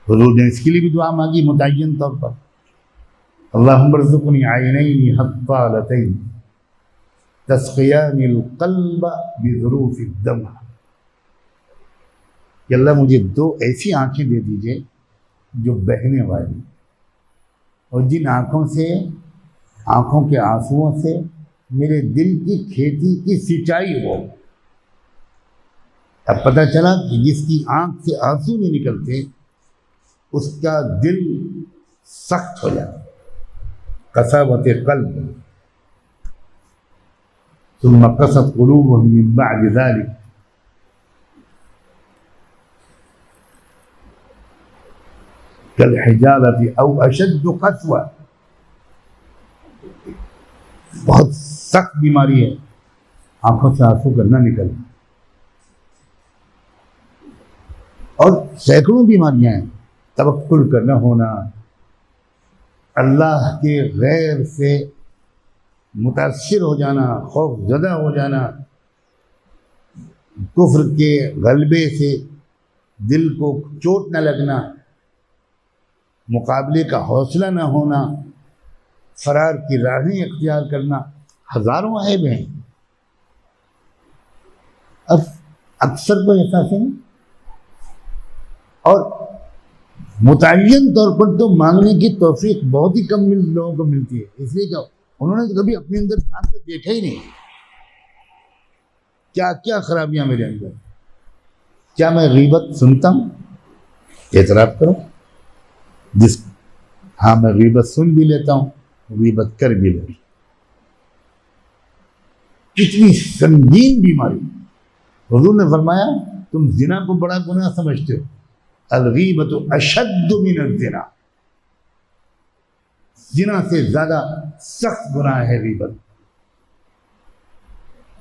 हुजूर ने इसके लिए भी दुआ मांगी मुतय्यन तौर पर, अल्लाहुम्मा रज़ुक़नी आयनैनि हत्तालतैन तस्क़ियानिल क़ल्ब बिज़ुरूफ़िद दम, कि अल्लाह मुझे दो ऐसी आंखें दे दीजिए जो बहने वाली, और जिन आंखों से, आंखों के आंसुओं से मेरे दिल की खेती की सिंचाई हो। अब पता चला कि जिसकी आंख से आंसू नहीं निकलते उसका दिल सख्त हो जाता, कसावत क़ल्ब, सुम्मा क़सत क़ुलूबुहुम मिन बअदि ज़ालिक, कल हिजारति औ अशद्दु क़स्वा, बहुत सख्त बीमारी है, आंखों से आंसू करना निकलना। और सैकड़ों बीमारियां हैं, तवक्कुल करना होना, अल्लाह के गैर से मुतासिर हो जाना, खौफज़दा हो जाना, कुफ्र के गलबे से दिल को चोट न लगना, मुकाबले का हौसला न होना, फरार की राहें इख्तियार करना, हज़ारों ऐब हैं। अब अक्सर को एहसास है, और मुतय्यन तौर पर तो मांगने की तौफीक बहुत ही कम लोगों को मिलती है। इसलिए क्या उन्होंने तो कभी अपने अंदर झांक कर देखा ही नहीं, क्या क्या खराबियां मेरे अंदर। क्या मैं गीबत सुनता हूँ? एतराफ़ करो, हाँ मैं गीबत सुन भी लेता हूँ, गीबत कर भी लेता हूँ। कितनी संगीन बीमारी। हुज़ूर ने फरमाया तुम जिना को बड़ा गुनाह समझते हो, अल-गीबतु अशद्दु मिनज़-ज़िना, जिना से ज्यादा सख्त गुनाह है गीबत।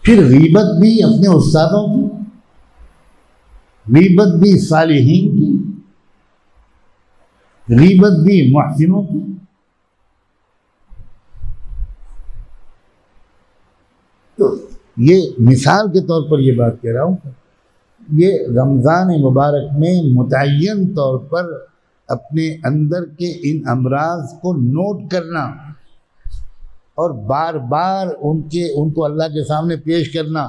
फिर गीबत भी अपने उस्तादों की, गीबत भी सालिहीन की, गीबत भी मुहसिनों की। तो ये मिसाल के तौर पर ये बात कह रहा हूँ, ये रमज़ान मुबारक में मुतय्यन तौर पर अपने अंदर के इन अमराज को नोट करना और बार बार उनको अल्लाह के सामने पेश करना।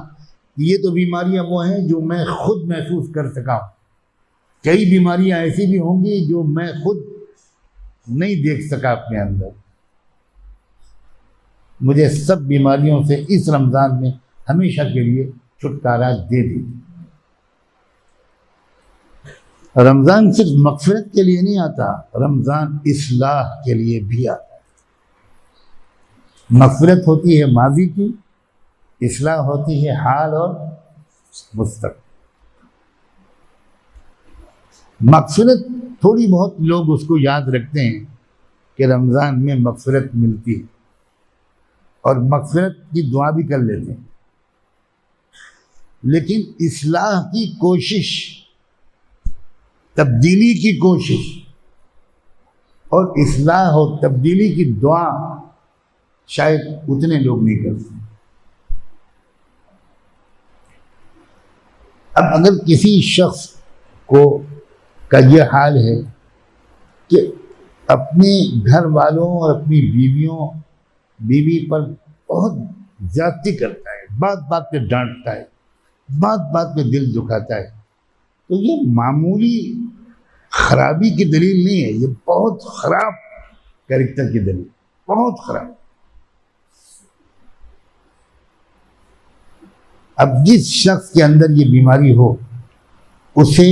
ये तो बीमारियां वो हैं जो मैं खुद महसूस कर सका हूँ, कई बीमारियां ऐसी भी होंगी जो मैं खुद नहीं देख सका अपने अंदर। मुझे सब बीमारियों से इस रमज़ान में हमेशा के लिए छुटकारा दे दीजिए। रमज़ान सिर्फ मग़फ़िरत के लिए नहीं आता, रमज़ान इस्लाह के लिए भी आता है। मग़फ़िरत होती है माज़ी की, इस्लाह होती है हाल और मुस्तक़बिल। मग़फ़िरत थोड़ी बहुत लोग उसको याद रखते हैं कि रमज़ान में मग़फ़िरत मिलती है और मग़फ़िरत की दुआ भी कर लेते हैं, लेकिन इस्लाह की कोशिश, तब्दीली की कोशिश और इस्लाह और तब्दीली की दुआ शायद उतने लोग नहीं करते। अब अगर किसी शख्स का यह हाल है कि अपने घर वालों और अपनी बीवी पर बहुत ज्यादती करता है, बात बात पे डांटता है, बात बात पे दिल दुखाता है, तो ये मामूली खराबी की दलील नहीं है, ये बहुत खराब कैरेक्टर की दलील, बहुत खराब। अब जिस शख्स के अंदर ये बीमारी हो, उसे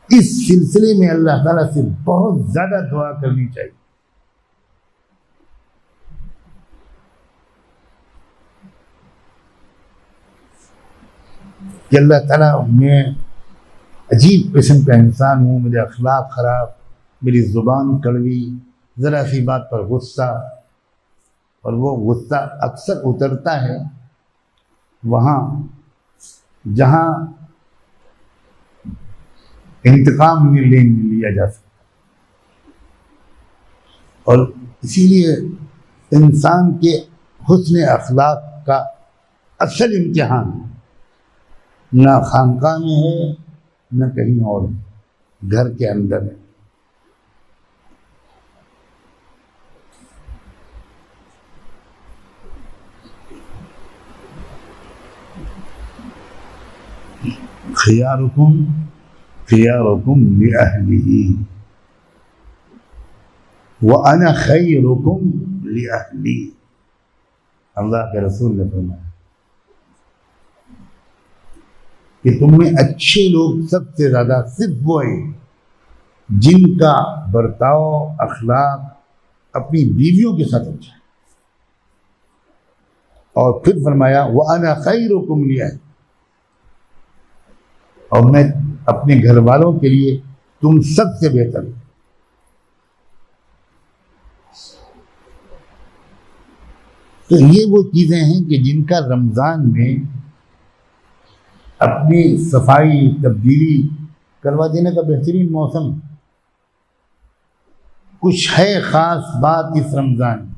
इस सिलसिले में अल्लाह ताला से बहुत ज्यादा दुआ करनी चाहिए। कि अल्लाह ताला, मैं अजीब किस्म का इंसान हूँ, मेरे अखलाक ख़राब, मेरी ज़ुबान कड़वी, ज़रा सी बात पर गुस्सा, और वो गुस्सा अक्सर उतरता है वहाँ जहाँ इंतकाम में लिया जा सकता। और इसीलिए इंसान के हुस्न अखलाक का असल इम्तिहान ना खानका में है न कहीं और, घर के अंदर है। खियारुकुम खियारुकुम लिअहलिही व अना खैरुकुम लिअहली। अल्लाह के रसूल ने फरमाया कि तुम में अच्छे लोग सबसे ज़्यादा सिर्फ वो हैं जिनका बर्ताव अखलाक अपनी बीवियों के साथ अच्छा है। और फिर फरमाया व अना खैरुकुम लिअहली, और मैं अपने घर वालों के लिए तुम सबसे बेहतर हूं। तो ये वो चीज़ें हैं कि जिनका रमज़ान में अपनी सफाई तब्दीली करवा देने का बेहतरीन मौसम। कुछ है ख़ास बात इस रमज़ान में,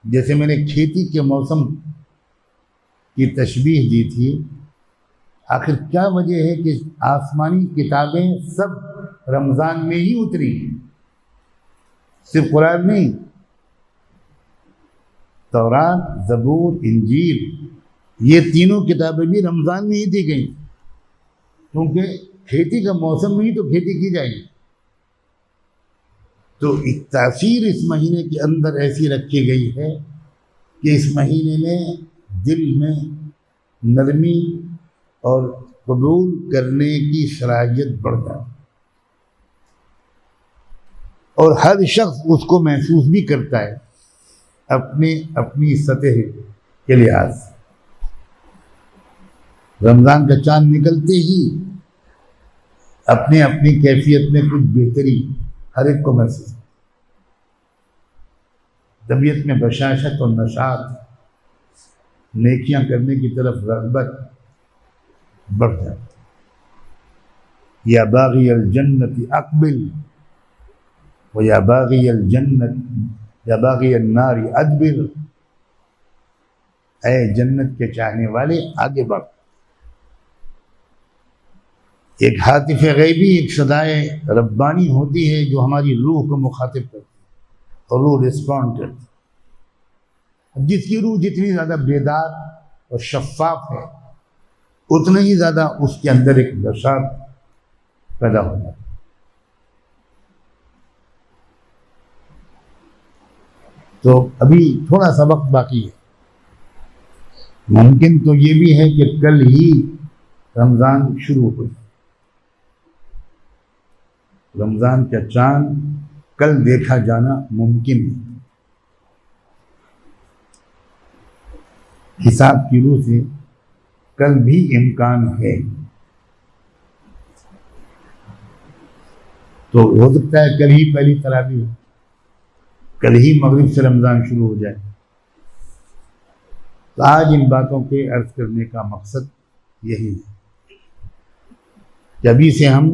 जैसे मैंने खेती के मौसम की तशबीह दी थी। आखिर क्या वजह है कि आसमानी किताबें सब रमज़ान में ही उतरी, सिर्फ कुरान नहीं। तौरात, ज़बूर, इंजील, ये तीनों किताबें भी रमज़ान में ही दी गई, क्योंकि खेती का मौसम में ही तो खेती की जाएगी। तो एक तासीर इस महीने के अंदर ऐसी रखी गई है कि इस महीने में दिल में नरमी और कबूल करने की सलाहियत बढ़ जाए, और हर शख्स उसको महसूस भी करता है अपनी सतह के लिहाज से। रमज़ान का चांद निकलते ही अपनी अपनी कैफियत में कुछ बेहतरी हर एक को महसूस, तबीयत में बशाशत और नशात, नेकियां करने की तरफ रग़बत बढ़ जाती। या बाग़ी अल जन्नति अक़बिल व या बाग़ी अल जन्नत या बाग़ी अन नारी अदबिर। ऐ जन्नत के चाहने वाले आगे बढ़। एक हातिफ़ ग़ैबी, एक सदाए रब्बानी होती है जो हमारी रूह को मुखातिब करती है और रूह रिस्पॉन्ड करती है। जिसकी रूह जितनी ज़्यादा बेदार और शफ़ाफ है, उतना ही ज़्यादा उसके अंदर एक नशात पैदा हो जाता है। तो अभी थोड़ा सा वक्त बाकी है। मुमकिन तो ये भी है कि कल ही रमज़ान शुरू हो जाए। रमज़ान का चांद कल देखा जाना मुमकिन है। हिसाब की रूह से कल भी इम्कान है। तो हो सकता है कल ही पहली तरावी हो, कल ही मगरिब से रमज़ान शुरू हो जाए। तो आज इन बातों के अर्ज करने का मकसद यही है कि अभी से हम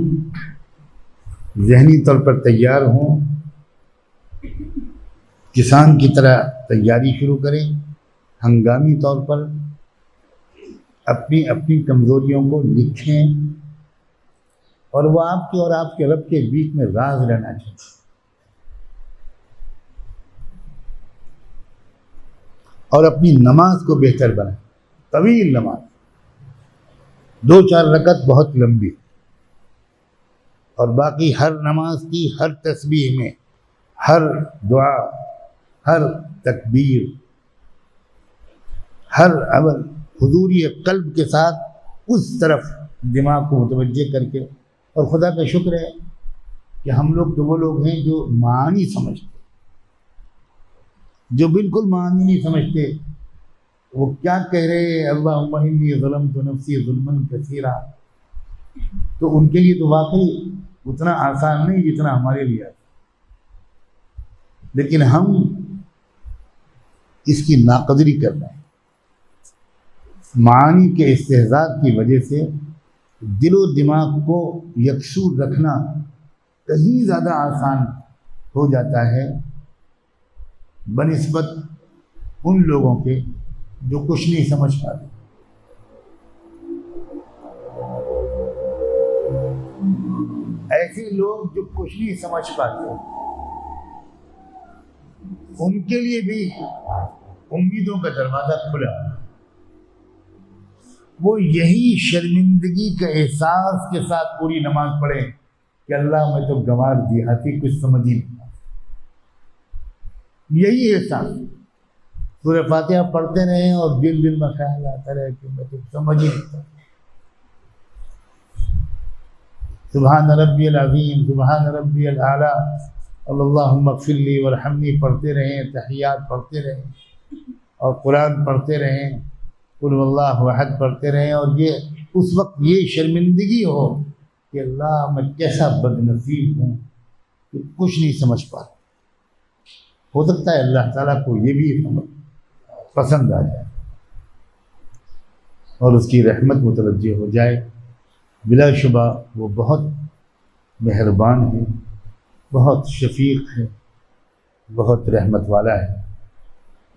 ज़हनी तौर पर तैयार हों, किसान की तरह तैयारी शुरू करें, हंगामी तौर पर अपनी अपनी कमज़ोरियों को लिखें, और वह आपके और आपके रब के बीच में राज रहना चाहिए। और अपनी नमाज को बेहतर बनाएं, तवील नमाज, 2-4 रकत बहुत लंबी, और बाकी हर नमाज की हर तस्बीह में, हर दुआ, हर तकबीर, हर अमल हुजूरी क़ल्ब के साथ उस तरफ दिमाग को मुतवज्जे करके। और खुदा का शुक्र है कि हम लोग तो वो लोग हैं जो मानी समझते, जो बिल्कुल मानी नहीं समझते। वो क्या कह रहे हैं, अल्लाहुम्मा इन्नी ज़लमतु नफ़्सी ज़ुल्मन कसीरा, तो उनके लिए तो वाकई उतना आसान नहीं जितना हमारे लिए है। लेकिन हम इसकी नाक़दरी कर रहे हैं। मानी के इस्तेहज़ा की वजह से दिलो दिमाग को यकसू रखना कहीं ज़्यादा आसान हो जाता है बनिस्बत उन लोगों के जो कुछ नहीं समझ पाते। ऐसे लोग जो कुछ नहीं समझ पाते, उनके लिए भी उम्मीदों का दरवाजा खुला। वो यही शर्मिंदगी के एहसास के साथ पूरी नमाज पढ़े कि अल्लाह मैं तो गंवार देहाती, कुछ समझ ही नहीं। यही एहसास सूरह फातिहा पढ़ते रहे और दिल दिल में ख्याल आता रहे कि मैं तो समझ ही नहीं। सुभान रब्बियल अज़ीम, सुभान रब्बियल आला, अल्लाहुम्मा ग़फ़िरली वरहमनी पढ़ते रहें, तहियात पढ़ते रहें और कुरान पढ़ते रहें, कुल वल्लाहु अहद पढ़ते रहें। और ये उस वक्त ये शर्मिंदगी हो कि अल्लाह मैं कैसा बदनसीब हूँ कि कुछ नहीं समझ पाता। हो सकता है अल्लाह ताला को ये भी पसंद आ जाए और उसकी रहमत मुतवज्जे हो जाए। बिलाशुबा वो बहुत मेहरबान है, बहुत शफीक है, बहुत रहमत वाला है।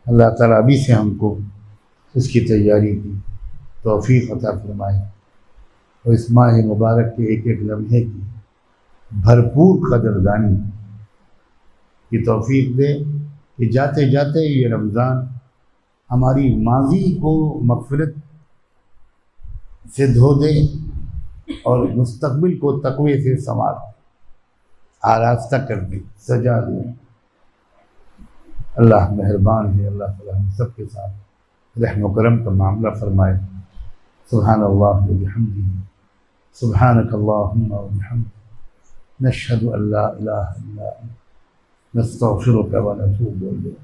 अल्लाह ताला अभी से हमको उसकी तैयारी की तौफीक अता फरमाए और इस माह मुबारक के एक एक लम्हे की भरपूर कदरदानी की तौफीक दे कि जाते जाते ये रमज़ान हमारी माजी को मग़फ़िरत से धो दे और मुस्तक़बिल को तक़वे से संवार आरास्ता कर दे, सजा दे। अल्लाह मेहरबान है। अल्लाह ताला हम सब के साथ रहम करम का मामला फरमाए। सुब्हानल्लाह व बिहम्दिही, सुब्हानकल्लाहुम्मा व बिहम्दिक, नशहदु अल्ला इलाहा इल्ला अंत, नस्तग़फिरुका व नतूबु इलैक।